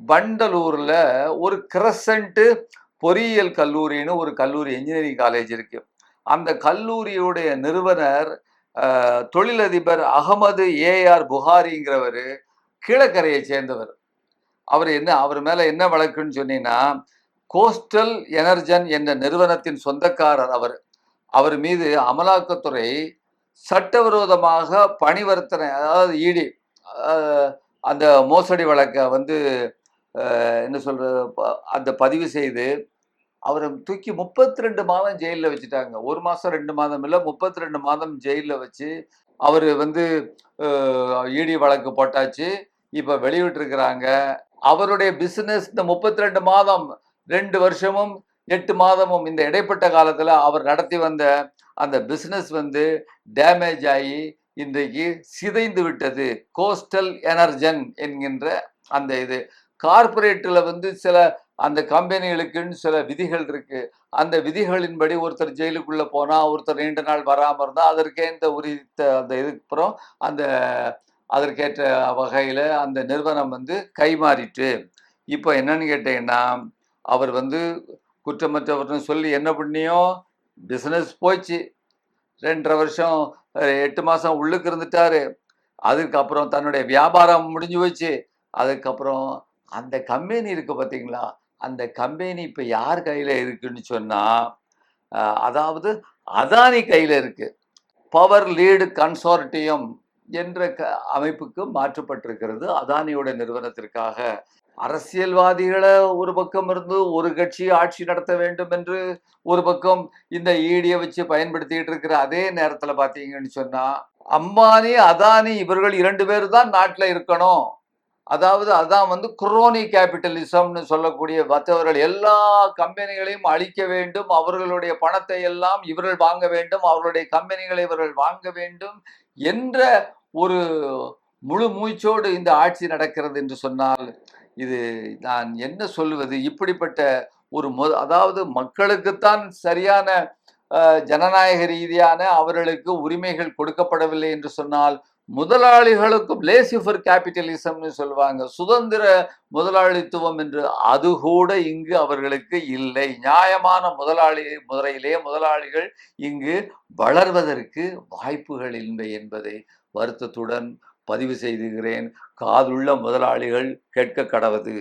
வண்டலூர்ல ஒரு கிரசன்ட் பொறியியல் கல்லூரின்னு ஒரு கல்லூரி, என்ஜினியரிங் காலேஜ் இருக்கு. அந்த கல்லூரியுடைய நிறுவனர் தொழிலதிபர் அகமது ஏஆர் புகாரிங்கிறவர் கீழக்கரையை சேர்ந்தவர். அவர் மேல என்ன வழக்குன்னு சொன்னீங்கன்னா, கோஸ்டல் எனர்ஜன் என்ற நிறுவனத்தின் சொந்தக்காரர் அவர். அவர் மீது அமலாக்கத்துறை சட்டவிரோதமாக பணிவர்த்தனை, அதாவது இடி, அந்த மோசடி வழக்க வந்து என்ன சொல்றது, அந்த பதிவு செய்து அவரை தூக்கி 32 மாதம் ஜெயிலில் வச்சுட்டாங்க. 1 மாசம் 2 மாதம் இல்லை, 32 மாதம் ஜெயிலில் வச்சு அவர் வந்து இடி வழக்கு போட்டாச்சு. இப்ப வெளியிட்டு இருக்கிறாங்க. அவருடைய பிசினஸ் இந்த 32 மாதம் 2 வருஷமும் 8 மாதமும் இந்த இடைப்பட்ட காலத்துல அவர் நடத்தி வந்த அந்த பிசினஸ் வந்து டேமேஜ் ஆகி இன்றைக்கு சிதைந்து விட்டது. கோஸ்டல் எனர்ஜன் என்கின்ற அந்த இது கார்பரேட்ல வந்து சில அந்த கம்பெனிகளுக்குன்னு சில விதிகள் இருக்கு. அந்த விதிகளின்படி ஒருத்தர் ஜெயிலுக்குள்ள போனா, ஒருத்தர் நீண்ட நாள் வராம இருந்தா அதற்கே இந்த உரித்த அந்த இதுக்கு அப்புறம் அந்த அதற்கேற்ற வகையில அந்த நிறுவனம் வந்து கைமாறிட்டு. இப்போ என்னன்னு கேட்டீங்கன்னா, அவர் வந்து குற்றமற்றவர்னு சொல்லி என்ன பண்ணியும் பிசினஸ் போச்சு. 2.5 வருஷம் 8 மாசம் உள்ளுக்கு இருந்துட்டாரு. அதுக்கப்புறம் தன்னுடைய வியாபாரம் முடிஞ்சு போச்சு. அதுக்கப்புறம் அந்த கம்பெனி இருக்கு பார்த்தீங்களா? அந்த கம்பெனி இப்ப யார் கையில இருக்குன்னு சொன்னா, அதாவது அதானி கையில இருக்கு. பவர் லீடு கன்சார்டியம் என்ற அமைப்புக்கு மாற்றப்பட்டிருக்கிறது. அதானியோட நிறுவனத்திற்காக அரசியல்வாதிகளை ஒரு பக்கம் இருந்து ஒரு கட்சி ஆட்சி நடத்த வேண்டும் என்று ஒரு பக்கம் இந்த ஈடியை வச்சு பயன்படுத்திட்டு இருக்கிற அதே நேரத்துல பாத்தீங்கன்னு சொன்னா, அம்பானி அதானி இவர்கள் 2 பேர் தான் நாட்டுல இருக்கணும். அதாவது அதான் வந்து குரோனி கேபிட்டலிசம்னு சொல்லக்கூடிய, மற்றவர்கள் எல்லா கம்பெனிகளையும் அழிக்க வேண்டும், அவர்களுடைய பணத்தை எல்லாம் இவர்கள் வாங்க வேண்டும், அவர்களுடைய கம்பெனிகளை இவர்கள் வாங்க வேண்டும் என்ற ஒரு முழு மூச்சோடு இந்த ஆட்சி நடக்கிறது என்று சொன்னால், இது நான் என்ன சொல்லுவது? இப்படிப்பட்ட ஒரு அதாவது மக்களுக்குத்தான் சரியான ஜனநாயக ரீதியான அவர்களுக்கு உரிமைகள் கொடுக்கப்படவில்லை என்று சொன்னால், முதலாளிகளுக்கும் லேசிஃபர் கேபிட்டலிசம்னு சொல்லுவாங்க, சுதந்திர முதலாளித்துவம் என்று, அது கூட இங்கு அவர்களுக்கு இல்லை. நியாயமான முறையிலே முதலாளிகள் இங்கு வளர்வதற்கு வாய்ப்புகள் இல்லை என்பதை வருத்தத்துடன் பதிவு செய்துகிறேன். காதுள்ள முதலாளிகள் கேட்க கடவது.